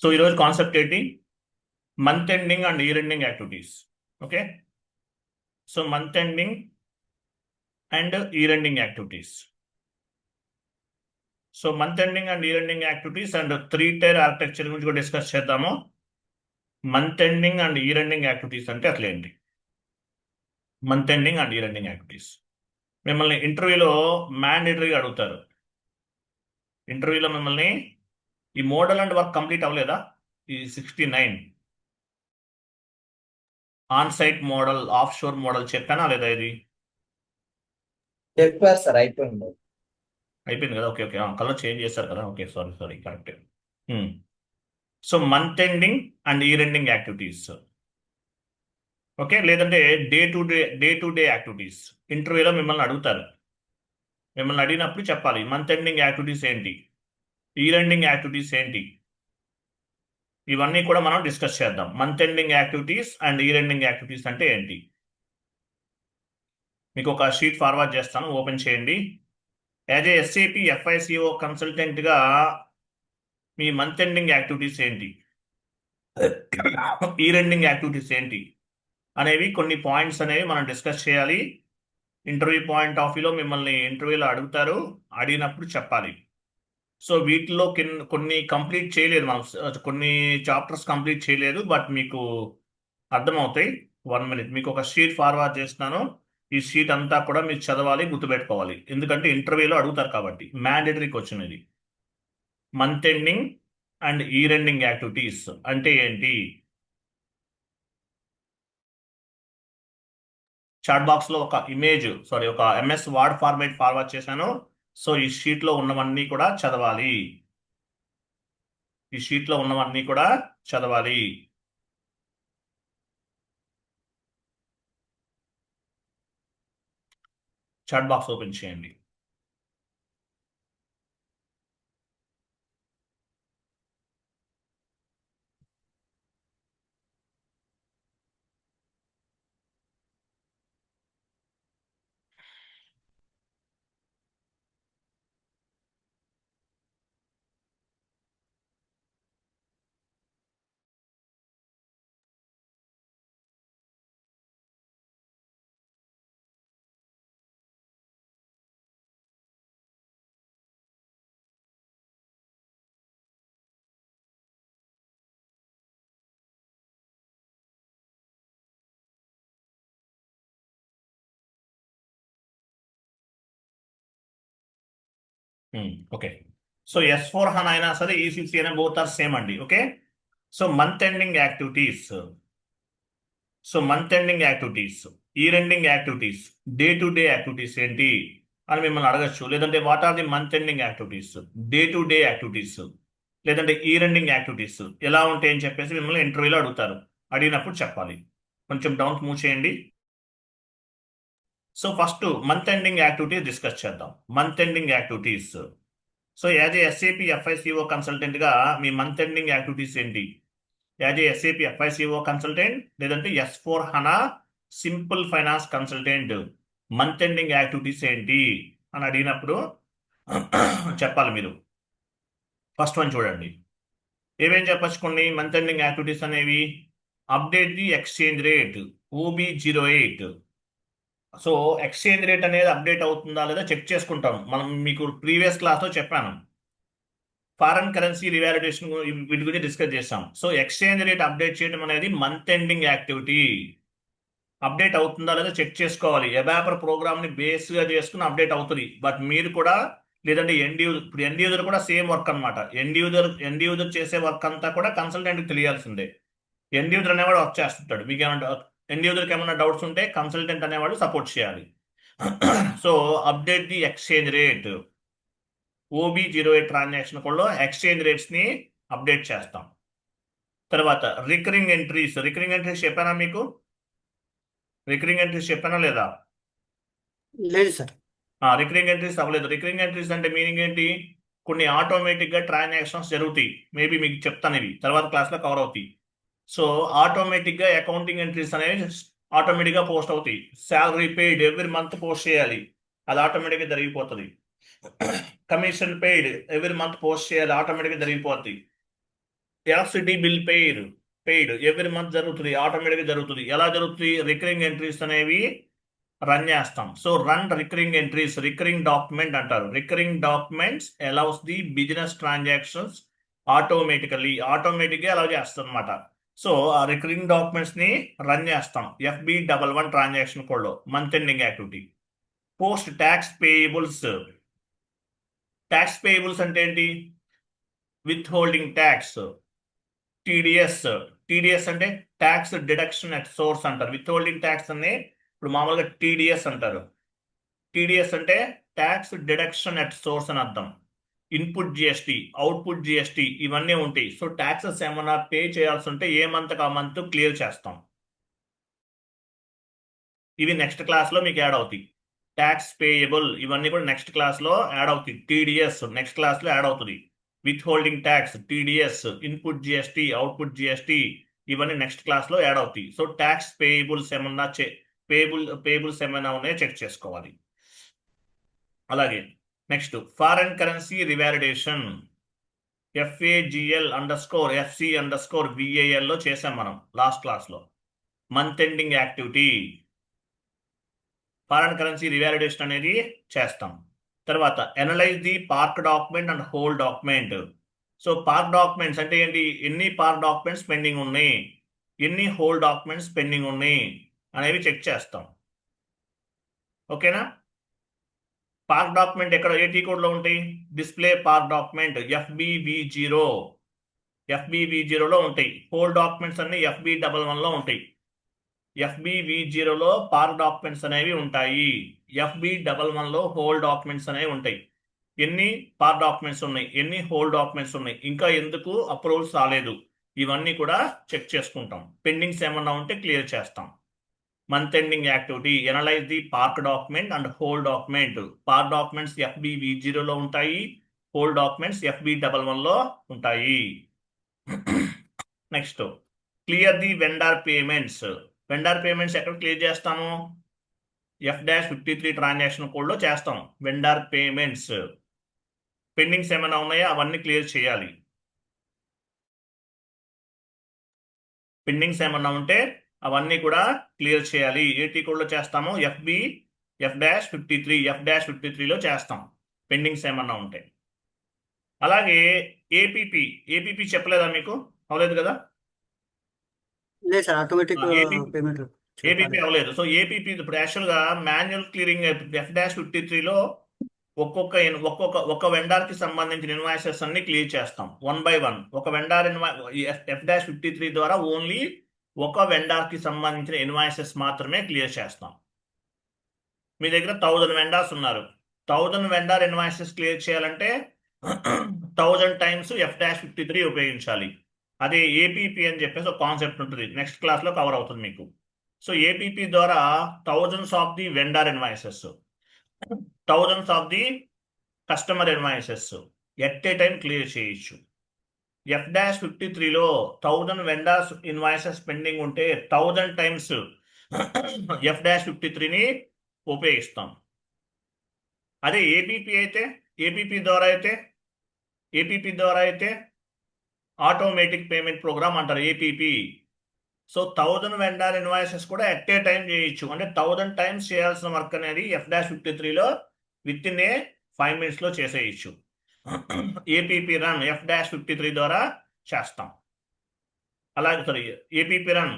So ఈరోజు concept ఏంటి? Month ending and year ending activities. Okay, so month ending and year ending activities. So month ending and year ending activities and 3-tier architecture గురించి కూడా discuss చేద్దాము. Month ending and year ending activities అంటే అసలు ఏంటి? Month ending and year ending activities మిమ్మల్ని ఇంటర్వ్యూలో మ్యాండేటరీగా అడుగుతారు. ఇంటర్వ్యూలో మిమ్మల్ని ఈ మోడల్ అండ్ వర్క్ కంప్లీట్ అవ్వలేదా? ఈ 69 on site model, offshore model చెప్పానా లేదా? ఇది చెప్పారు సార్, అయిపోయింది. అయిపోయింది కదా? ఓకే ఓకే, కలర్ చేంజ్ చేస్తారు కదా? Okay, sorry sorry, correct. So month ending and year ending activities. Okay, లేదంటే డే టు డే యాక్టివిటీస్. ఇంటర్వ్యూలో మిమ్మల్ని అడుగుతారు. మిమ్మల్ని అడిగినప్పుడు చెప్పాలి మంత్ ఎండింగ్ యాక్టివిటీస్ ఏంటి, ఇయర్ ఎండింగ్ యాక్టివిటీస్ ఏంటి. ఇవన్నీ కూడా మనం డిస్కస్ చేద్దాం. Month ending activities and year ending activities అంటే ఏంటి? మీకు ఒక షీట్ ఫార్వర్డ్ చేస్తాను, ఓపెన్ చేయండి. యాజ్ ఏ ఎస్ఏపి FICO కన్సల్టెంట్గా మీ మంత్ ఎండింగ్ యాక్టివిటీస్ ఏంటి, ఇయర్ ఎండింగ్ యాక్టివిటీస్ ఏంటి అనేవి కొన్ని పాయింట్స్ అనేవి మనం డిస్కస్ చేయాలి. ఇంటర్వ్యూ పాయింట్ ఆఫ్ వ్యూలో మిమ్మల్ని ఇంటర్వ్యూలో అడుగుతారు, అడిగినప్పుడు చెప్పాలి. సో వీటిలో కొన్ని కంప్లీట్ చేయలేదు మనం, కొన్ని చాప్టర్స్ కంప్లీట్ చేయలేదు, బట్ మీకు అర్థమవుతాయి. 1 minute మీకు ఒక షీట్ ఫార్వర్డ్ చేస్తున్నాను. ఈ షీట్ అంతా కూడా మీరు చదవాలి, గుర్తుపెట్టుకోవాలి, ఎందుకంటే ఇంటర్వ్యూలో అడుగుతారు కాబట్టి. మ్యాండేటరీ క్వశ్చన్ ఇది. Month ending and year ending activities అంటే ఏంటి? చాట్ బాక్స్ లో ఒక MS వర్డ్ ఫార్మేట్ ఫార్వర్డ్ చేశాను. సో ఈ షీట్ లో ఉన్నవన్నీ కూడా చదవాలి. ఈ షీట్ లో ఉన్నవన్నీ కూడా చదవాలి. చాట్ బాక్స్ ఓపెన్ చేయండి. ఓకే, సో S/4HANA అయినా సరే, ECC అయినా బోత్ ఆర్ సేమ్ అండి. Okay, so month ending activities, year ending activities, day to day activities ఏంటి అని మిమ్మల్ని అడగచ్చు. లేదంటే what are the month ending activities, day to day activities, లేదంటే ఇయర్ ఎండింగ్ యాక్టివిటీస్ ఎలా ఉంటాయని చెప్పేసి మిమ్మల్ని ఇంటర్వ్యూలో అడుగుతారు. అడిగినప్పుడు చెప్పాలి. కొంచెం డౌన్ మూవ్ చేయండి. So first month ending activities discuss చేద్దాం. Month ending activities. So as a SAP FICO కన్సల్టెంట్గా మీ మంత్ ఎండింగ్ యాక్టివిటీస్ ఏంటి? As a SAP FICO consultant లేదంటే S/4HANA simple finance consultant month ending activities ఏంటి అని అడిగినప్పుడు చెప్పాలి మీరు. ఫస్ట్ వన్ చూడండి, ఏమేం చెప్పచ్చు కొన్ని మంత్ ఎండింగ్ యాక్టివిటీస్ అనేవి. Update the exchange rate, OB08. So exchange rate అనేది అప్డేట్ అవుతుందా లేదా చెక్ చేసుకుంటాం మనం. మీకు ప్రీవియస్ క్లాస్లో చెప్పాను, ఫారెన్ కరెన్సీ రివాల్యుయేషన్ వీటి గురించి డిస్కస్ చేస్తాం. సో ఎక్స్చేంజ్ రేట్ అప్డేట్ చేయడం అనేది మంత్ ఎండింగ్ యాక్టివిటీ. అప్డేట్ అవుతుందా లేదా చెక్ చేసుకోవాలి. ఎబాపర్ ప్రోగ్రామ్ ని బేస్ గా చేసుకుని అప్డేట్ అవుతుంది. బట్ మీరు కూడా, లేదంటే ఎండ్ యూజర్ కూడా సేమ్ వర్క్ అనమాట. ఎండ్ యూజర్ చేసే వర్క్ అంతా కూడా కన్సల్టెంట్ కి తెలియాల్సిందే. ఎండ్ యూజర్ అనేవాడు వర్క్ చేస్తుంటాడు. మీకు ఏమైనా ఎండ్ యూజర్కి ఏమైనా డౌట్స్ ఉంటే కన్సల్టెంట్ అనేవాడు సపోర్ట్ చేయాలి. So update the exchange rate, OB08 transaction కూడా ఎక్స్చేంజ్ రేట్స్ ని అప్డేట్ చేస్తాం. తర్వాత రికరింగ్ ఎంట్రీస్ చెప్పానా మీకు? రికరింగ్ ఎంట్రీస్ చెప్పానా లేదా? లేదు సార్. రికరింగ్ ఎంట్రీస్ అవ్వలేదు. రికరింగ్ ఎంట్రీస్ అంటే మీనింగ్ ఏంటి? కొన్ని ఆటోమేటిక్ గా ట్రాన్సాక్షన్స్ జరుగుతాయి. మేబీ మీకు చెప్తాను, ఇవి తర్వాత క్లాస్ లో కవర్ అవుతాయి. సో ఆటోమేటిక్ గా అకౌంటింగ్ ఎంట్రీస్ అనేవి ఆటోమేటిక్ గా పోస్ట్ అవుతాయి. Salary paid every month post చేయాలి, అది ఆటోమేటిక్ గా జరిగిపోతుంది. Commission paid every month post చేయాలి, ఆటోమేటిక్ గా జరిగిపోతుంది. Electricity bill paid every month జరుగుతుంది, ఆటోమేటిక్గా జరుగుతుంది. ఎలా జరుగుతుంది? రికరింగ్ ఎంట్రీస్ అనేవి రన్ చేస్తాం. So run recurring entries, recurring document అంటారు. Recurring documents allows the business transactions ఆటోమేటిక్గా అలౌ చేస్తాం అనమాట. సో ఆ రికరింగ్ డాక్యుమెంట్స్ ని రన్ చేస్తాం. FB11 ట్రాన్సాక్షన్ కోడ్ లో month ending activity. Post tax payables అంటే ఏంటి? విత్ హోల్డింగ్ ట్యాక్స్, టీడీఎస్ అంటే ట్యాక్స్ డిడక్షన్ అట్ సోర్స్ అంటారు. విత్ హోల్డింగ్ ట్యాక్స్ అనే ఇప్పుడు మామూలుగా టీడీఎస్ అంటారు. టీడీఎస్ అంటే ట్యాక్స్ డిడక్షన్ అట్ సోర్స్ అని అర్థం. ఇన్పుట్ జిఎస్టీ, అవుట్పుట్ జిఎస్టీ ఇవన్నీ ఉంటాయి. సో ట్యాక్సెస్ ఏమన్నా పే చేయాల్సి ఉంటే ఏ మంత్ ఆ మంత్ క్లియర్ చేస్తాం. ఇవి నెక్స్ట్ క్లాస్ లో మీకు యాడ్ అవుతాయి. ట్యాక్స్ పేయబుల్ ఇవన్నీ కూడా నెక్స్ట్ క్లాస్ లో యాడ్ అవుతాయి. టీడీఎస్ నెక్స్ట్ క్లాస్ లో యాడ్ అవుతుంది. With holding tax, TDS, input GST, output GST ఇవన్నీ నెక్స్ట్ క్లాస్ లో యాడ్ అవుతాయి. సో ట్యాక్స్ పేయబుల్స్ ఏమన్నా పేయబుల్స్ ఏమైనా ఉన్నాయో చెక్ చేసుకోవాలి. అలాగే నెక్స్ట్ ఫారెన్ కరెన్సీ రివాలిడేషన్, FAGL_FC_VAL లో చేసాం మనం లాస్ట్ క్లాస్ లో. Month ending activity foreign currency revalidation అనేది చేస్తాం. తర్వాత analyse the park document and hold document. So park documents అంటే ఏంటి? ఎన్ని పార్క్ డాక్యుమెంట్స్ పెండింగ్ ఉన్నాయి, ఎన్ని హోల్ డాక్యుమెంట్స్ పెండింగ్ ఉన్నాయి అనేవి చెక్ చేస్తాం. ఓకేనా? పార్క్ డాక్యుమెంట్ ఎక్కడ ఏ టీ కోడ్ లో ఉంటాయి? డిస్ప్లే పార్క్ డాక్యుమెంట్ FBV0లో ఉంటాయి. హోల్ డాక్యుమెంట్స్ అన్ని FB11 లో ఉంటాయి. FBV0లో పార్క్ డాక్యుమెంట్స్ అనేవి ఉంటాయి. FB11 లో హోల్ డాక్యుమెంట్స్ అనేవి ఉంటాయి. ఎన్ని పార్క్ డాక్యుమెంట్స్ ఉన్నాయి, ఎన్ని హోల్ డాక్యుమెంట్స్ ఉన్నాయి, ఇంకా ఎందుకు అప్రూవల్స్ రాలేదు, ఇవన్నీ కూడా చెక్ చేసుకుంటాం. పెండింగ్స్ ఏమన్నా ఉంటే క్లియర్ చేస్తాం. Month ending activity analyse the park document and hold document. Park documents FBV0లో ఉంటాయి, హోల్ డాక్యుమెంట్స్ FB11 లో ఉంటాయి. Next clear the vendor payments. Vendor payments ఎక్కడ క్లియర్ చేస్తాము? F-53 ట్రాన్సాక్షన్ కోడ్ లో చేస్తాం. వెండర్ పేమెంట్స్ పెండింగ్స్ ఏమైనా ఉన్నాయా అవన్నీ క్లియర్ చేయాలి. పెండింగ్స్ ఏమన్నా ఉంటే అవన్నీ కూడా క్లియర్ చేయాలి. ఏటీ కోడ్ లో చేస్తాము. F-53లో చేస్తాం పెండింగ్స్ ఏమన్నా ఉంటే. అలాగే ఏపీపీ చెప్పలేదా మీకు? అవలేదు కదా? లేదు సార్, ఆటోమేటిక్ పేమెంట్ ఏపీపీ అవ్వలేదు. సో ఏపీపీ ఇప్పుడు యాక్చువల్గా మాన్యువల్ క్లియరింగ్ F-53లో ఒక్క వెండర్ కి సంబంధించిన ఇన్వాయిసెస్ అన్ని క్లియర్ చేస్తాం 1 by 1. ఒక వెండర్ F-53 ద్వారా ఓన్లీ ఒక వెండర్ కి సంబంధించిన ఇన్వాయిసెస్ మాత్రమే క్లియర్ చేస్తాం. మీ దగ్గర 1000 వెండర్స్ ఉన్నారు. 1000 వెండర్ ఇన్వాయిసెస్ క్లియర్ చేయాలంటే 1000 టైమ్స్ F-53 ఉపయోగించాలి. అదే ఏపీపీ అని చెప్పేసి ఒక కాన్సెప్ట్ ఉంటుంది, నెక్స్ట్ క్లాస్ లో కవర్ అవుతుంది మీకు. సో ఏపీపీ ద్వారా thousands of the vendor invoices, thousands of the customer invoices at a time clear చేయొచ్చు. F-53లో 1000 వెండర్స్ ఇన్వాయిసెస్ పెండింగ్ ఉంటే 1000 టైమ్స్ F-53ని ఉపయోగిస్తాం. అదే ఏపీపీ ద్వారా అయితే ఆటోమేటిక్ పేమెంట్ ప్రోగ్రామ్ అంటారు ఏపీపీ. సో 1000 వెండర్ ఇన్వాయిసెస్ కూడా ఎట్ ఏ టైం చేయొచ్చు. అంటే 1000 టైమ్స్ చేయాల్సిన వర్క్ అనేది F-53లో విత్ ఇన్ ఏ 5 minutes లో చేసేయచ్చు. ఏపీపీ రన్ F-53 ద్వారా చేస్తాం. అలాగే sorry APP run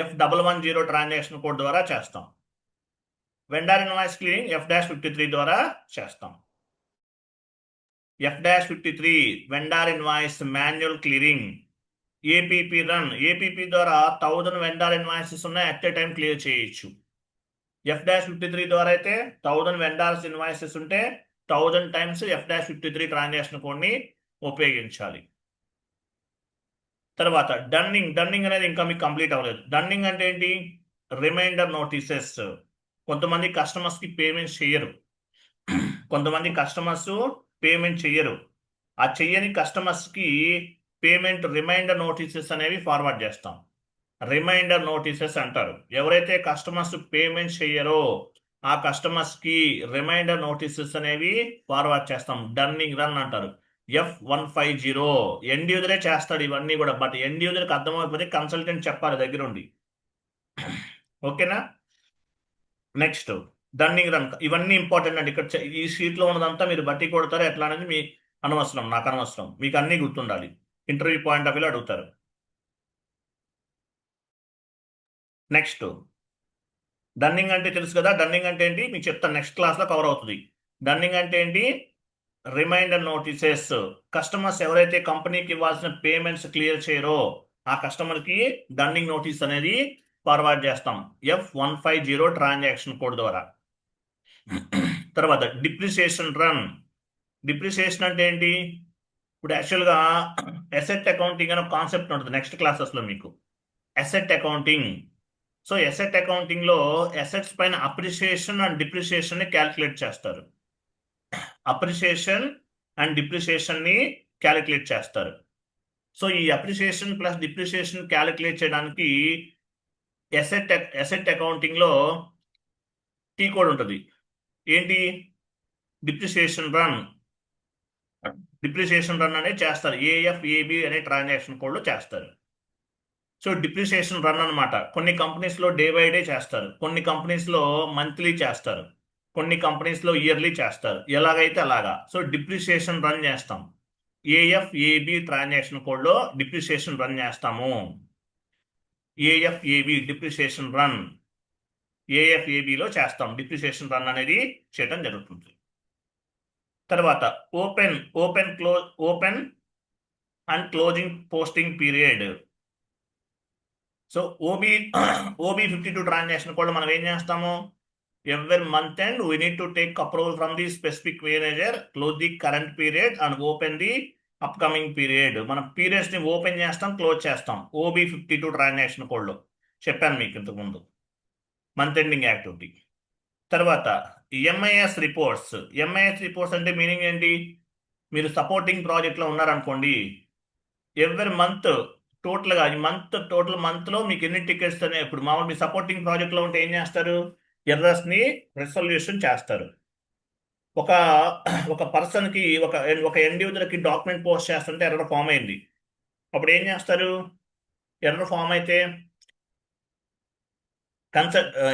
F-110 transaction code ద్వారా చేస్తాం. వెండర్ ఇన్వాయిస్ క్లియరింగ్ F-53 ద్వారా చేస్తాం. F-53 vendor invoice manual clearing APP run. APP ద్వారా 1000 వెండర్ ఇన్వాయిసెస్ ఉన్నాయి, అట్ ఏ టైం క్లియర్ చేయొచ్చు. F-53 ద్వారా అయితే 1000 వెండర్స్ ఇన్వాయిసెస్ ఉంటే 1000 టైమ్స్ F-53 ట్రాన్సాక్షన్ కోడ్ని ఉపయోగించాలి. తర్వాత డన్నింగ్ అనేది ఇంకా మీకు కంప్లీట్ అవ్వలేదు. డన్నింగ్ అంటే ఏంటి? Reminder notices. కొంతమంది కస్టమర్స్ కి పేమెంట్ చెయ్యరు. ఆ చెయ్యని కస్టమర్స్ కి పేమెంట్ రిమైండర్ నోటీసెస్ అనేవి ఫార్వర్డ్ చేస్తాం. రిమైండర్ నోటీసెస్ అంటారు. ఎవరైతే కస్టమర్స్ పేమెంట్ చెయ్యరో ఆ కస్టమర్స్ కి రిమైండర్ నోటీసెస్ అనేవి ఫార్వర్డ్ చేస్తాం. డన్నింగ్ రన్ అంటారు. F150 ఎండ్ యూజరే చేస్తాడు ఇవన్నీ కూడా, బట్ ఎండ్ యూజర్కి అర్థమైపోతే కన్సల్టెంట్ చెప్పాలి దగ్గరుండి. ఓకేనా? నెక్స్ట్ డన్నింగ్ రన్, ఇవన్నీ ఇంపార్టెంట్ అండి. ఇక్కడ ఈ షీట్లో ఉన్నదంతా మీరు బట్టి కొడతారు, ఎట్లా అనేది మీ అనవసరం, నాకు అనవసరం, మీకు అన్నీ గుర్తుండాలి. ఇంటర్వ్యూ పాయింట్ ఆఫ్ వ్యూలో అడుగుతారు. నెక్స్ట్ డన్నింగ్ అంటే తెలుసు కదా, డన్నింగ్ అంటే ఏంటి మీకు చెప్తాను, నెక్స్ట్ క్లాస్లో కవర్ అవుతుంది. డన్నింగ్ అంటే ఏంటి? Reminder notices. కస్టమర్స్ ఎవరైతే కంపెనీకి ఇవ్వాల్సిన పేమెంట్స్ క్లియర్ చేయరో ఆ కస్టమర్కి డన్నింగ్ నోటీస్ అనేది ఫార్వర్డ్ చేస్తాం F150 ట్రాన్సాక్షన్ కోడ్ ద్వారా. తర్వాత డిప్రిసియేషన్ రన్. డిప్రిసియేషన్ అంటే ఏంటి? ఇప్పుడు యాక్చువల్గా అసెట్ అకౌంటింగ్ అనే కాన్సెప్ట్ ఉంటుంది నెక్స్ట్ క్లాసెస్లో మీకు. Asset accounting. సో అసెట్ అకౌంటింగ్లో అసెట్స్ పైన అప్రిసియేషన్ అండ్ డిప్రిసియేషన్ ని క్యాలిక్యులేట్ చేస్తారు. అప్రిసియేషన్ అండ్ డిప్రిసియేషన్ ని క్యాలిక్యులేట్ చేస్తారు. సో ఈ అప్రిసియేషన్ ప్లస్ డిప్రిసియేషన్ క్యాలిక్యులేట్ చేయడానికి అసెట్ అకౌంటింగ్ లో టీ కోడ్ ఉంటుంది. ఏంటి? Depreciation run. డిప్రిసియేషన్ రన్ అనేది చేస్తారు, AFAB అనే ట్రాన్సాక్షన్ కోడ్ లో చేస్తారు. సో డిప్రిసియేషన్ రన్ అనమాట. కొన్ని కంపెనీస్ లో డే బై డే చేస్తారు, కొన్ని కంపెనీస్ లో మంత్లీ చేస్తారు, కొన్ని కంపెనీస్ లో ఇయర్లీ చేస్తారు, ఎలాగైతే అలాగా. సో డిప్రిసియేషన్ రన్ చేస్తాం, AFAB ట్రాన్సాక్షన్ కోడ్ లో డిప్రిసియేషన్ రన్ చేస్తాము. AFAB డిప్రిసియేషన్ రన్, AFAB లో చేస్తాం, డిప్రిసియేషన్ రన్ అనేది చేయడం జరుగుతుంది. తర్వాత open and closing posting period. So OB52 transaction కూడా మనం ఏం చేస్తాము? Every month and we need to take approval from the specific manager, close the current period and open the upcoming period. మనం periods ని ఓపెన్ చేస్తాం, close చేస్తాం OB52 transaction code లో. చెప్పాను మీకు ఇంతకు ముందు, మంత్ ఎండింగ్ యాక్టివిటీ. తర్వాత MIS రిపోర్ట్స్. MIS రిపోర్ట్స్ అంటే మీనింగ్ ఏంటి? మీరు సపోర్టింగ్ ప్రాజెక్ట్ లో ఉన్నారనుకోండి, ఎవ్రీ మంత్ టోటల్గా మంత్ లో మీకు ఎన్ని టికెట్స్ అనే, ఇప్పుడు మామూలు మీ సపోర్టింగ్ ప్రాజెక్ట్ లో ఉంటే ఏం చేస్తారు? ఎర్రర్స్ ని రెసల్యూషన్ చేస్తారు. ఒక పర్సన్ కి ఒక ఎండ్ యూజర్ కి డాక్యుమెంట్ పోస్ట్ చేస్తుంటే ఎర్రర్ ఫామ్ అయింది, అప్పుడు ఏం చేస్తారు? ఎర్రర్ ఫామ్ అయితే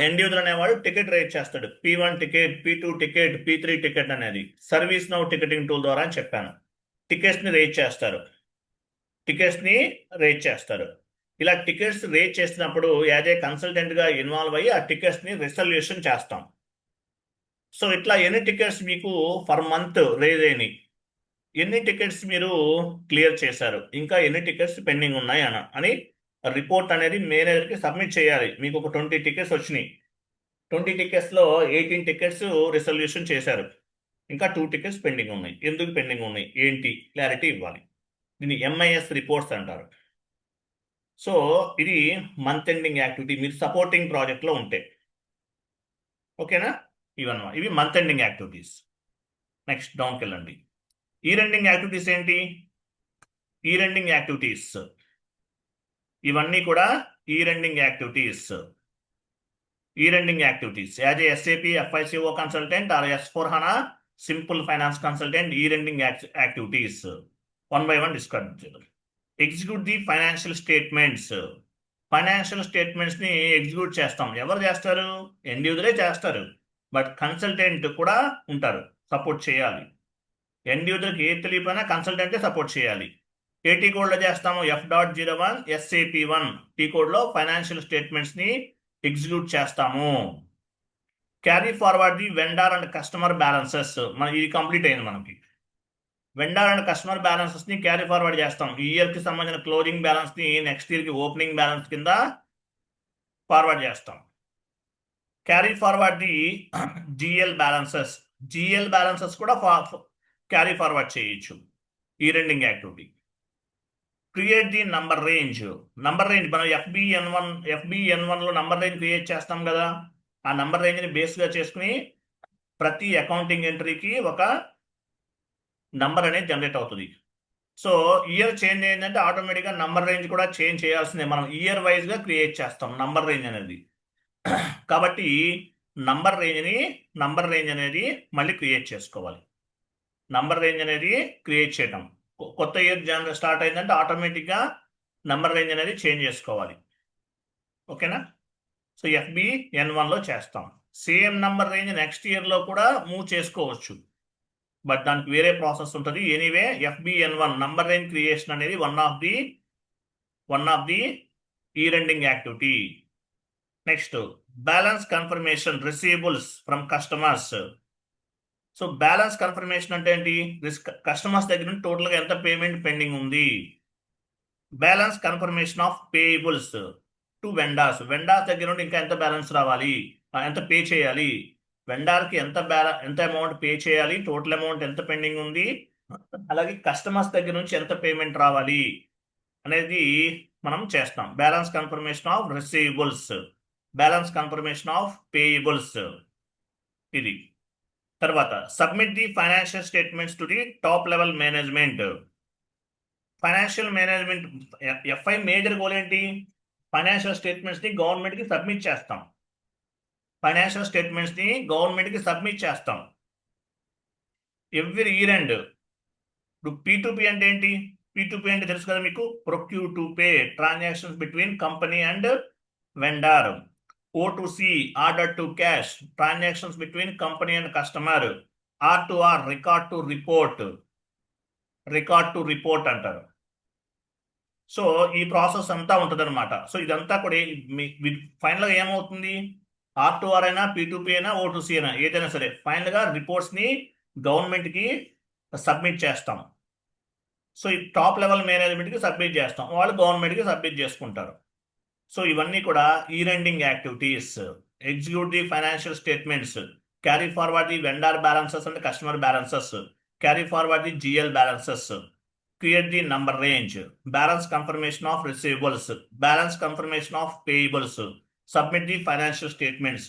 ఎండ్ యూజర్ అనేవాడు టికెట్ రేట్ చేస్తాడు, P1 ticket, P2 ticket, P3 ticket అనేది సర్వీస్ నౌ టికెటింగ్ టూల్ ద్వారా అని చెప్పాను. టికెట్స్ ని రేట్ చేస్తారు. ఇలా టికెట్స్ రేట్ చేసినప్పుడు యాజ్ ఏ కన్సల్టెంట్ గా ఇన్వాల్వ్ అయ్యి ఆ టికెట్స్ ని రిసల్యూషన్ చేస్తాం. సో ఇట్లా ఎన్ని టికెట్స్ మీకు పర్ మంత్ రేజ్ అయినాయి, ఎన్ని టికెట్స్ మీరు క్లియర్ చేశారు, ఇంకా ఎన్ని టికెట్స్ పెండింగ్ ఉన్నాయి అని రిపోర్ట్ అనేది మేనేజర్కి సబ్మిట్ చేయాలి. మీకు ఒక 20 టికెట్స్ వచ్చినాయి, 20 టికెట్స్లో 18 టికెట్స్ రిసల్యూషన్ చేశారు, ఇంకా 2 టికెట్స్ పెండింగ్ ఉన్నాయి. ఎందుకు పెండింగ్ ఉన్నాయి, ఏంటి క్లారిటీ ఇవ్వాలి. దీన్ని MIS రిపోర్ట్స్ అంటారు. సో ఇది మంత్ ఎండింగ్ యాక్టివిటీ మీరు సపోర్టింగ్ ప్రాజెక్ట్లో ఉంటే. ఓకేనా? ఇవి మంత్ ఎండింగ్ యాక్టివిటీస్. నెక్స్ట్ డౌన్కి వెళ్ళండి. ఇయర్ ఎండింగ్ యాక్టివిటీస్ ఏంటి? ఇయర్ ఎండింగ్ యాక్టివిటీస్ ఇవన్నీ కూడా year ending activities. As a SAP FICO consultant or S/4HANA simple finance consultant, year ending activities 1 by 1 discuss చేద్దాం. Execute the financial statements. Financial statements ని execute చేస్తాం. ఎవరు చేస్తారు? End యూజరే చేస్తారు, but consultant కూడా ఉంటారు, సపోర్ట్ చేయాలి. ఎండ్ యూజర్కి ఏ తెలియపోయినా కన్సల్టెంటే సపోర్ట్ చేయాలి. ఏ టీ కోడ్లో చేస్తాము? F.01 SAP1 టీ కోడ్లో ఫైనాన్షియల్ స్టేట్మెంట్స్ ని ఎగ్జిక్యూట్ చేస్తాము. Carry forward the vendor and customer balances. ఇది కంప్లీట్ అయింది మనకి. వెండార్ అండ్ కస్టమర్ బ్యాలెన్సెస్ ని క్యారీ ఫార్వర్డ్ చేస్తాం. ఈ ఇయర్ కి సంబంధించిన క్లోజింగ్ బ్యాలెన్స్ ని నెక్స్ట్ ఇయర్ కి ఓపెనింగ్ బ్యాలెన్స్ కింద ఫార్వర్డ్ చేస్తాం. Carry forward the GL balances కూడా క్యారీ ఫార్వర్డ్ చేయొచ్చు. ఈ రెండింగ్ యాక్టివిటీ. Create the number range. మనం FBN1 లో నంబర్ రేంజ్ క్రియేట్ చేస్తాం కదా, ఆ నంబర్ రేంజ్ ని బేస్ గా చేసుకుని ప్రతి అకౌంటింగ్ ఎంట్రీకి ఒక నంబర్ అనేది జనరేట్ అవుతుంది. సో ఇయర్ చేంజ్ అయిందంటే ఆటోమేటిక్గా నంబర్ రేంజ్ కూడా చేంజ్ చేయాల్సిందే. మనం ఇయర్ వైజ్ గా క్రియేట్ చేస్తాం నంబర్ రేంజ్ అనేది. కాబట్టి నంబర్ రేంజ్ అనేది మళ్ళీ క్రియేట్ చేసుకోవాలి. నంబర్ రేంజ్ అనేది క్రియేట్ చేయటం. కొత్త ఇయర్ స్టార్ట్ అయిందంటే ఆటోమేటిక్గా నంబర్ రేంజ్ అనేది చేంజ్ చేసుకోవాలి. ఓకేనా? సో FBN1లో చేస్తాం. సేమ్ నంబర్ రేంజ్ నెక్స్ట్ ఇయర్లో కూడా మూవ్ చేసుకోవచ్చు, బట్ దానికి వేరే ప్రాసెస్ ఉంటుంది. Anyway FBN1 number range creation అనేది one of the year ending activity. Next balance confirmation receivables from customers. So balance confirmation అంటే ఏంటి? కస్టమర్స్ దగ్గర నుండి టోటల్గా ఎంత పేమెంట్ పెండింగ్ ఉంది. Balance confirmation of payables to vendors. Vendors దగ్గర నుండి ఇంకా ఎంత బ్యాలెన్స్ రావాలి, ఎంత పే చేయాలి, వెండార్కి ఎంత అమౌంట్ పే చేయాలి, టోటల్ అమౌంట్ ఎంత పెండింగ్ ఉంది, అలాగే కస్టమర్స్ దగ్గర నుంచి ఎంత పేమెంట్ రావాలి అనేది మనం చేస్తాం. Balance confirmation of receivables, balance confirmation of payables. ఇది తర్వాత submit the financial statements to the top level management. Financial management FI major goal ఏంటి? ఫైనాన్షియల్ స్టేట్మెంట్స్ ని గవర్నమెంట్ కి సబ్మిట్ చేస్తాం. ఫైనాన్షియల్ స్టేట్మెంట్స్ ని గవర్నమెంట్ కి సబ్మిట్ చేస్తాం ఎవ్రీ ఇయర్ ఎండ్. ఇప్పుడు P2P అంటే ఏంటి? P2P అంటే తెలుసు కదా మీకు, procure to pay, transactions between company and vendor. O2C, order to cash, transactions between company and customer. R2R, record to report అంటారు. సో ఈ ప్రాసెస్ అంతా ఉంటుంది అనమాట. సో ఇదంతా కూడా ఫైనల్గా ఏమవుతుంది? R2R అయినా, P2P అయినా, O2C అయినా, ఏదైనా సరే ఫైనల్గా రిపోర్ట్స్ని గవర్నమెంట్కి సబ్మిట్ చేస్తాం. సో ఈ టాప్ లెవెల్ మేనేజ్మెంట్కి సబ్మిట్ చేస్తాం, వాళ్ళు గవర్నమెంట్కి సబ్మిట్ చేసుకుంటారు. సో ఇవన్నీ కూడా year ending activities. Execute the financial statements, carry forward the vendor balances and customer balances, carry forward the GL balances, create the number range, balance confirmation of receivables, balance confirmation of payables, submit the financial statements.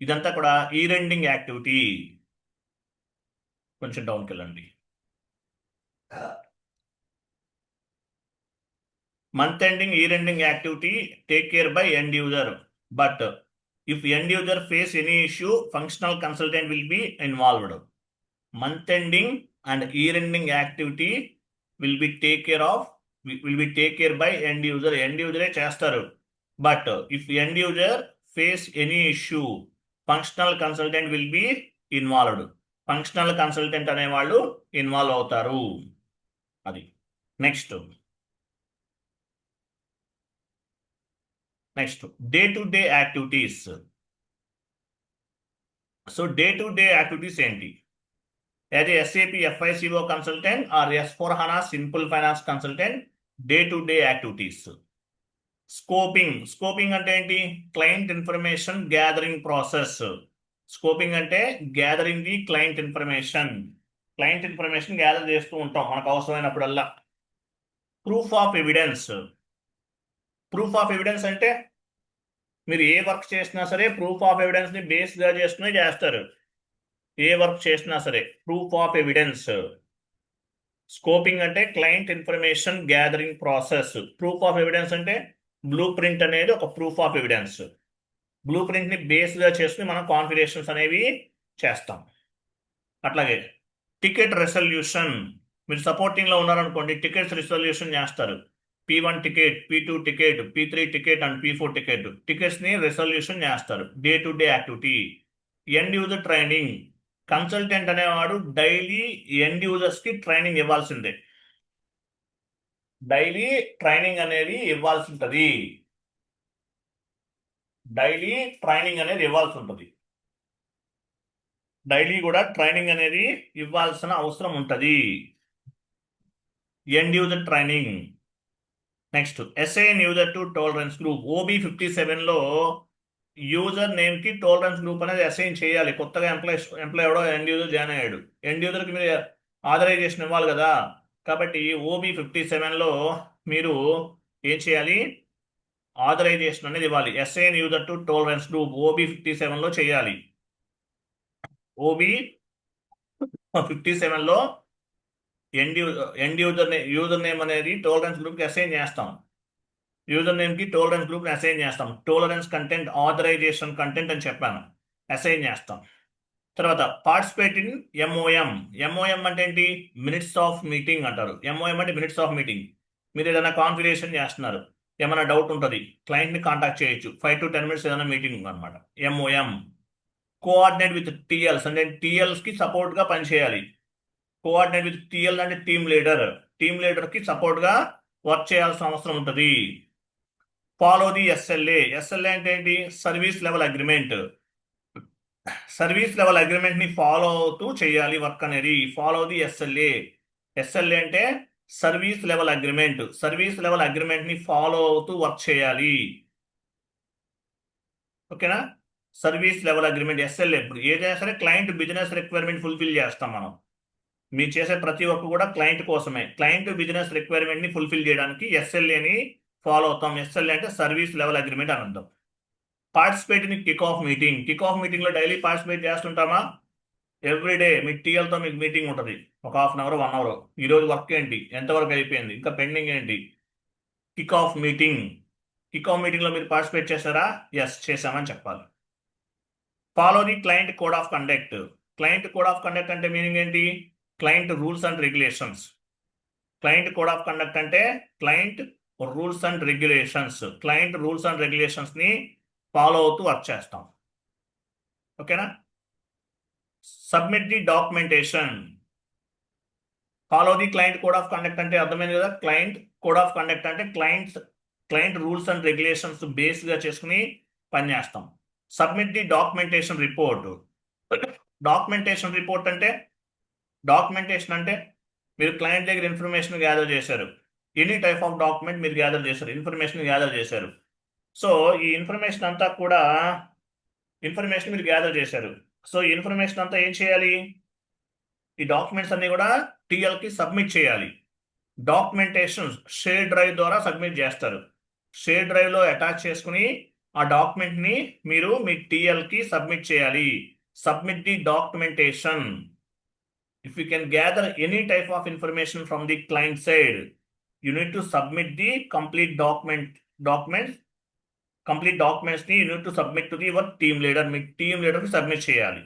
ఇదంతా కూడా year ending activity. కొంచెం డౌన్కి వెళ్ళండి. Month ending year ending activity take care bye end user, but if end user face any issue functional consultant will be involved. Month ending and year ending activity will be take care by end user. End user చేస్తారు, but if end user face any issue functional consultant will be involved. Functional consultant అనే వాళ్ళు involve అవుతారు. అది next day to day activities. So day to day activities ఏంటి? As a SAP FICO consultant or S/4HANA Simple Finance consultant, day-to-day activities. Scoping అంటే ఏంటి? Client information gathering process. Scoping అంటే gathering the client information gather చేస్తూ ఉంటాం మనకు అవసరమైనప్పుడల్లా. Proof of evidence అంటే మీరు ఏ work చేసినా సరే ప్రూఫ్ ఆఫ్ ఎవిడెన్స్ ని బేస్ గా చేసుకుని చేస్తారు. ఏ వర్క్ చేసినా సరే ప్రూఫ్ ఆఫ్ ఎవిడెన్స్. స్కోపింగ్ అంటే client information gathering process. Proof of evidence అంటే బ్లూ ప్రింట్ అనేది ఒక proof of evidence. Blue print ని బేస్ గా చేసుకుని మనం కాన్ఫిగరేషన్స్ అనేవి చేస్తాం. అట్లాగే టికెట్ రెసల్యూషన్. మీరు సపోర్టింగ్ లో ఉన్నారనుకోండి, టికెట్స్ రిజల్యూషన్ చేస్తారు. P1 ticket, P2 ticket, P3 ticket and P4 ticket. Tickets ని రెసల్యూషన్ చేస్తారు. Day to day activity. End user training. Consultant అనేవాడు డైలీ ఎండ్ యూజర్స్ కి ట్రైనింగ్ ఇవ్వాల్సిందే. డైలీ ట్రైనింగ్ అనేది ఇవ్వాల్సి ఉంటుంది. డైలీ కూడా ట్రైనింగ్ అనేది ఇవ్వాల్సిన అవసరం ఉంటుంది. End user training. Next assign user to tolerance group. OB57 లో యూజర్ నేమ్ కి టాలరెన్స్ గ్రూప్ అనేది అసైన్ చేయాలి. కొత్తగా ఎంప్లాయ్ ఎవడో ఎండ్ యూజర్ జాయిన్ అయ్యాడు, ఎండ్ యూజర్ కి మీరు ఆథరైజేషన్ ఇవ్వాలి కదా. కాబట్టి OB57 లో మీరు ఏం చేయాలి? ఆథరైజేషన్ అనేది ఇవ్వాలి. Assign user to tolerance group OB57 లో చేయాలి. OB57 లో యూజర్ నేమ్ అనేది టాలరెన్స్ గ్రూప్ కి అసైన్ చేస్తాం. యూజర్ నేమ్ కి టాలరెన్స్ గ్రూప్ ని అసైన్ చేస్తాం. టాలరెన్స్ కంటెంట్, ఆథరైజేషన్ కంటెంట్ అని చెప్పాను, అసైన్ చేస్తాం. తర్వాత పార్టిసిపేట్ ఇన్ ఎంఓఎం. ఎంఓఎం అంటే ఏంటి? మినిట్స్ ఆఫ్ మీటింగ్ అంటారు. ఎంఓఎం అంటే మినిట్స్ ఆఫ్ మీటింగ్. మీరు ఏదైనా కాన్ఫిగరేషన్ చేస్తున్నారు, ఏమైనా డౌట్ ఉంటుంది, క్లయింట్ని కాంటాక్ట్ చేయొచ్చు. 5 to 10 minutes ఏదైనా మీటింగ్ అనమాట. ఎంఓఎం. కోఆర్డినేట్ విత్ టీఎల్స్ అంటే టీఎల్స్కి సపోర్ట్గా పనిచేయాలి. కోఆర్డినేట్ విత్ టీఎల్ అంటే టీమ్ లీడర్. టీమ్ లీడర్కి సపోర్ట్గా వర్క్ చేయాల్సిన అవసరం ఉంటుంది. Follow the SLA. ఎస్ఎల్ఏ అంటే ఏంటి? Service level agreement. Service level agreement ని ఫాలో అవుతూ చేయాలి వర్క్ అనేది. Follow the SLA. ఎస్ఎల్ఏ అంటే service level agreement. Service level agreement ని ఫాలో అవుతూ వర్క్ చేయాలి. ఓకేనా? Service level agreement SLA. ఇప్పుడు ఏదైనా సరే క్లయింట్ బిజినెస్ రిక్వైర్మెంట్ ఫుల్ఫిల్ చేస్తాం మనం. మీరు చేసే ప్రతి ఒక్క కూడా క్లయింట్ కోసమే. క్లయింట్ బిజినెస్ రిక్వైర్మెంట్ ని ఫుల్ఫిల్ చేయడానికి ఎస్ఎల్ఏని ఫాలో అవుతాం. ఎస్ఎల్ఏ అంటే సర్వీస్ లెవెల్ అగ్రిమెంట్ అని అంటాం. Participate in kick off meeting. Kick off meeting లో డైలీ పార్టిసిపేట్ చేస్తుంటామా? ఎవ్రీడే మీ టీఎల్తో మీకు మీటింగ్ ఉంటుంది, ఒక 1/2 hour 1 hour. ఈరోజు వర్క్ ఏంటి, ఎంతవరకు అయిపోయింది, ఇంకా పెండింగ్ ఏంటి? Kick off meeting. Kick off meeting లో మీరు పార్టిసిపేట్ చేశారా? ఎస్ చేశామని చెప్పాలి. Follow the client code of conduct. Client code of conduct అంటే మీనింగ్ ఏంటి? Client rules and regulations. Client code of conduct అంటే client rules and regulations. Client rules and regulations ని follow అవుతూ వర్క్ చేస్తాం. ఓకేనా? Submit the documentation. Follow the client code of conduct అంటే అర్థమైంది కదా? క్లయింట్ కోడ్ ఆఫ్ కండక్ట్ అంటే client rules and regulations base గా చేసుకుని పనిచేస్తాం. Submit the documentation report. Documentation report అంటే మీరు క్లయింట్ దగ్గర ఇన్ఫర్మేషన్ గ్యాదర్ చేశారు. ఎనీ టైప్ ఆఫ్ డాక్యుమెంట్ మీరు గ్యాదర్ చేశారు, ఇన్ఫర్మేషన్ గ్యాదర్ చేశారు. సో ఈ ఇన్ఫర్మేషన్ అంతా కూడా మీరు గ్యాదర్ చేశారు. సో ఈ ఇన్ఫర్మేషన్ అంతా ఏం చేయాలి? ఈ డాక్యుమెంట్స్ అన్ని కూడా టీఎల్ కి సబ్మిట్ చేయాలి. డాక్యుమెంటేషన్ షేర్ డ్రైవ్ ద్వారా సబ్మిట్ చేస్తారు. షేర్ డ్రైవ్ లో అటాచ్ చేసుకుని ఆ డాక్యుమెంట్ ని మీరు మీ టీఎల్ కి సబ్మిట్ చేయాలి. Submit the documentation. If you can gather any type of information from the client side, you need to submit the complete documents ని you need to submit to the your team leader. Me team leader కి submit చేయాలి.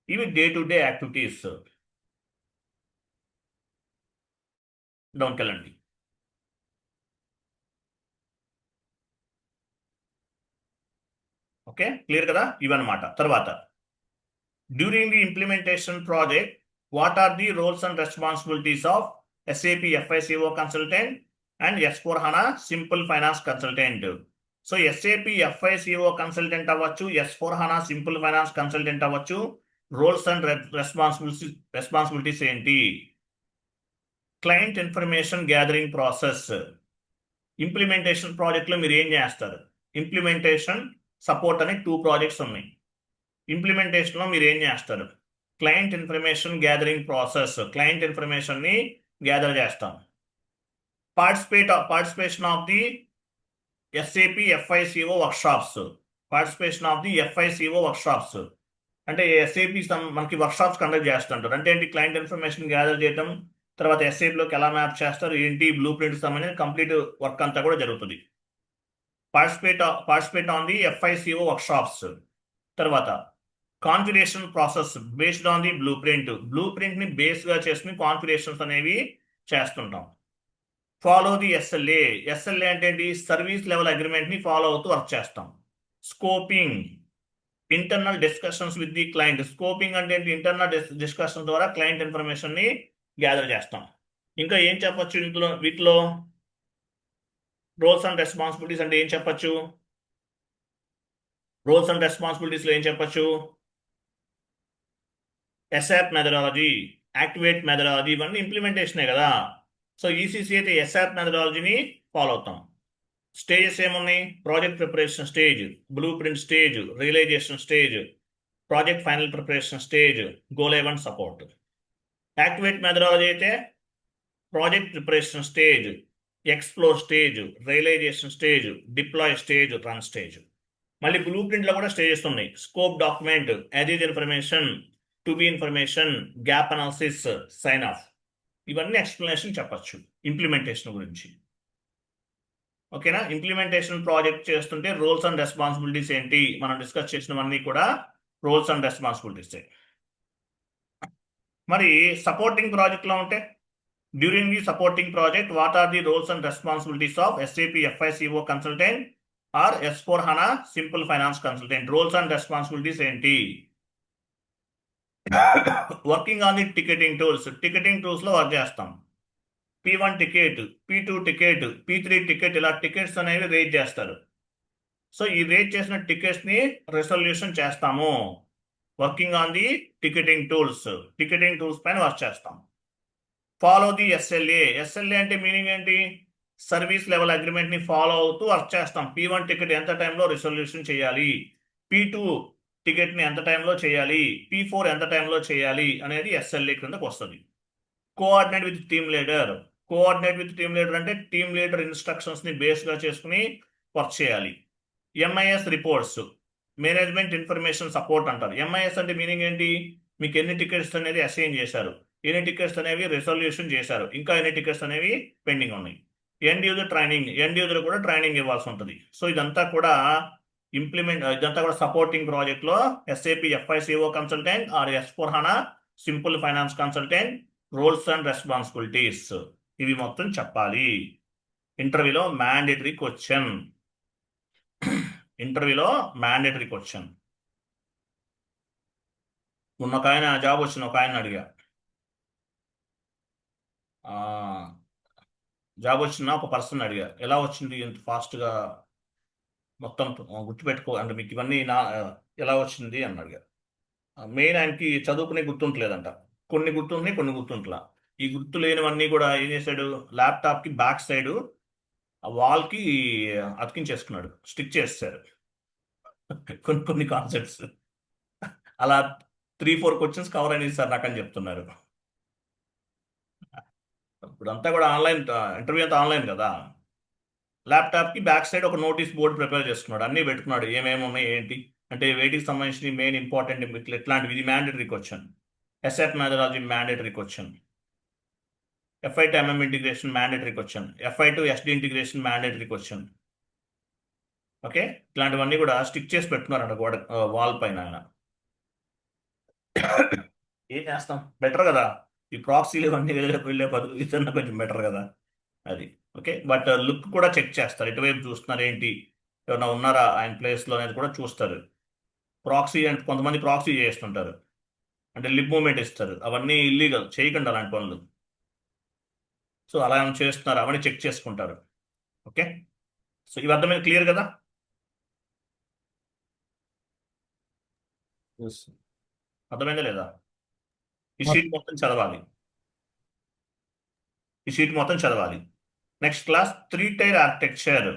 ఇవి day to day activities. డౌన్కి వెళ్ళండి. Okay, clear కదా? ఇవన్నమాట. తర్వాత during the implementation project, what are the roles and responsibilities of SAP FICO consultant and S4HANA Simple Finance consultant? So SAP FICO consultant అవ్వచ్చు, S4HANA Simple Finance consultant అవ్వచ్చు. Roles and responsibilities ఏంటి? Client information gathering process. Implementation project లో మీరు ఏం చేస్తారు? Implementation support అని 2 projects ఉన్నాయి. Implementation లో మీరు ఏం చేస్తారు? Client information gathering process. Client information ని గ్యాదర్ చేస్తాం. Participation of the SAP FICO workshops. Participation of the FICO workshops అంటే SAP మనకి వర్క్షాప్స్ కండక్ట్ చేస్తుంటారు. అంటే ఏంటి? క్లయింట్ ఇన్ఫర్మేషన్ గ్యాదర్ చేయడం, తర్వాత SAP లోకి ఎలా మ్యాప్ చేస్తారు, ఏంటి బ్లూ ప్రింట్స్ అనేది కంప్లీట్ వర్క్ అంతా కూడా జరుగుతుంది. Participate on the FICO workshops. తర్వాత configuration process based on the blue print ని బేస్ గా చేసుకుని కాన్ఫిగరేషన్స్ అనేవి చేస్తుంటాం. Follow the SLA. ఎస్ఎల్ఏ అంటే ఏంటి? సర్వీస్ లెవెల్ అగ్రిమెంట్ ని ఫాలో అవుతూ వర్క్ చేస్తాం. Scoping, internal discussions with the client. Scoping అంటే ఏంటి? ఇంటర్నల్ డిస్కషన్ ద్వారా క్లయింట్ ఇన్ఫర్మేషన్ ని గ్యాదర్ చేస్తాం. ఇంకా ఏం చెప్పొచ్చు వీటిలో? రోల్స్ అండ్ రెస్పాన్సిబిలిటీస్ అంటే ఏం చెప్పొచ్చు? రోల్స్ అండ్ రెస్పాన్సిబిలిటీస్ లో ఏం చెప్పొచ్చు? SAP మెథడాలజీ, యాక్టివేట్ మెథడాలజీ, ఇవన్నీ ఇంప్లిమెంటేషనే కదా. సో ECC అయితే SAP మెథడాలజీని ఫాలో అవుతాం. స్టేజెస్ ఏమున్నాయి? Project preparation stage, blue print stage, realization stage, project final preparation stage, go live and support. Activate methodology అయితే project preparation stage, explore stage, realization stage, deploy stage, run stage. మళ్ళీ blue print లో కూడా stages ఉన్నాయి. Scope document, as information, to be information, gap analysis, sign off. ఇవన్నీ explanation చెప్పచ్చు implementation గురించి. ఓకేనా? Implementation project చేస్తుంటే రోల్స్ అండ్ రెస్పాన్సిబిలిటీస్ ఏంటి మనం డిస్కస్ చేసినవన్నీ కూడా రోల్స్ అండ్ రెస్పాన్సిబిలిటీస్. మరి సపోర్టింగ్ ప్రాజెక్ట్లో ఉంటే during the supporting project what are the roles and responsibilities of SAP FICO consultant or S4HANA simple finance consultant? Roles and responsibilities ఏంటి? Working on the ticketing tools లో work చేస్తాం. P1 ticket, P2 ticket, P3 ticket, ఇలా tickets అనేవి rate చేస్తారు. So ఈ rate చేసిన tickets ని resolution చేస్తాము. Working on the ticketing tools పైన వర్క్ చేస్తాం. ఫాలో ది SLA అంటే మీనింగ్ ఏంటి? సర్వీస్ లెవెల్ అగ్రిమెంట్ ని ఫాలో అవుతూ వర్క్ చేస్తాం. P1 టికెట్ ఎంత టైంలో రిసల్యూషన్ చేయాలి, P2 టికెట్ ని ఎంత టైంలో చేయాలి, P4 ఎంత టైంలో చేయాలి అనేది SLA కిందకు వస్తుంది. కోఆర్డినేట్ విత్ టీమ్ లీడర్ అంటే టీమ్ లీడర్ ఇన్స్ట్రక్షన్స్ ని బేస్ గా చేసుకుని వర్క్ చేయాలి. MIS reports, management information support అంటారు. MIS అంటే మీనింగ్ ఏంటి? మీకు ఎన్ని టికెట్స్ అనేది అసైన్ చేశారు, ఎన్ని టికెట్స్ అనేవి రిజల్యూషన్ చేశారు, ఇంకా ఎన్ని టికెట్స్ అనేవి పెండింగ్ ఉన్నాయి. ఎండ్ యూజర్ కూడా ట్రైనింగ్ ఇవ్వాల్సి ఉంటుంది. సో ఇదంతా కూడా సపోర్టింగ్ ప్రాజెక్ట్ లో SAP FICO consultant or S4HANA simple finance consultant roles and responsibilities ఇవి మొత్తం చెప్పాలి. ఇంటర్వ్యూలో మ్యాండేటరీ క్వశ్చన్. మొన్న ఒక ఆయన జాబ్ వచ్చిన ఒక ఆయన అడిగా, జాబ్ వచ్చిన ఒక పర్సన్ అడిగా, ఎలా వచ్చింది ఇంత ఫాస్ట్గా మొత్తం గుర్తుపెట్టుకో అంటే మీకు ఇవన్నీ ఎలా వచ్చింది అని అడిగా. మెయిన్ ఆయనకి చదువుకునే గుర్తుంటలేదంట. కొన్ని గుర్తుంటున్నాయి, కొన్ని గుర్తుంటలా. ఈ గుర్తు లేనివన్నీ కూడా ఏం చేశాడు, ల్యాప్టాప్కి బ్యాక్ సైడ్ ఆ వాల్కి అతికించేసుకున్నాడు, స్టిక్ చేశారు కొన్ని కాన్సెప్ట్స్. అలా 3-4 క్వశ్చన్స్ కవర్ అయినాయి సార్ నాకని చెప్తున్నారు. ఇప్పుడంతా కూడా ఆన్లైన్, ఇంటర్వ్యూ అంతా ఆన్లైన్ కదా. ల్యాప్టాప్కి బ్యాక్ సైడ్ ఒక నోటీస్ బోర్డు ప్రిపేర్ చేసుకున్నాడు, అన్నీ పెట్టుకున్నాడు ఏమేమి ఉన్నాయి ఏంటి అంటే వేటికి సంబంధించి మెయిన్ ఇంపార్టెంట్ ఇట్లాంటివి. ఇది మ్యాండేటరీ క్వశ్చన్. ఎస్ఎట్ methodology mandatory question. FI to MM integration mandatory question. FI to SD integration mandatory question. Okay, ఇట్లాంటివన్నీ కూడా స్టిక్ చేసి పెట్టుకున్నారంట గోడ వాల్ పైన. ఆయన ఏం చేస్తాం, బెటర్ కదా ఈ ప్రాక్సీలు ఇవన్నీ వెళ్ళే బదులు ఇదన్నా కొంచెం బెటర్ కదా అది. ఓకే, బట్ లుక్ కూడా చెక్ చేస్తారు, ఎటువైపు చూస్తున్నారు ఏంటి, ఎవరైనా ఉన్నారా ఆయన ప్లేస్లో అనేది కూడా చూస్తారు. ప్రాక్సీ అంటే కొంతమంది ప్రాక్సీ చేస్తుంటారు, అంటే లిప్ మూమెంట్ ఇస్తారు, అవన్నీ ఇల్లీగల్, చేయకండి అలాంటి పనులు. సో అలా ఏమైనా చేస్తున్నారు అవన్నీ చెక్ చేసుకుంటారు. ఓకే, సో ఇవి అర్థమైంది, క్లియర్ కదా? అర్థమైందా లేదా? ఈ షీట్ మొత్తం చదవాలి. Next class 3 tyre architecture.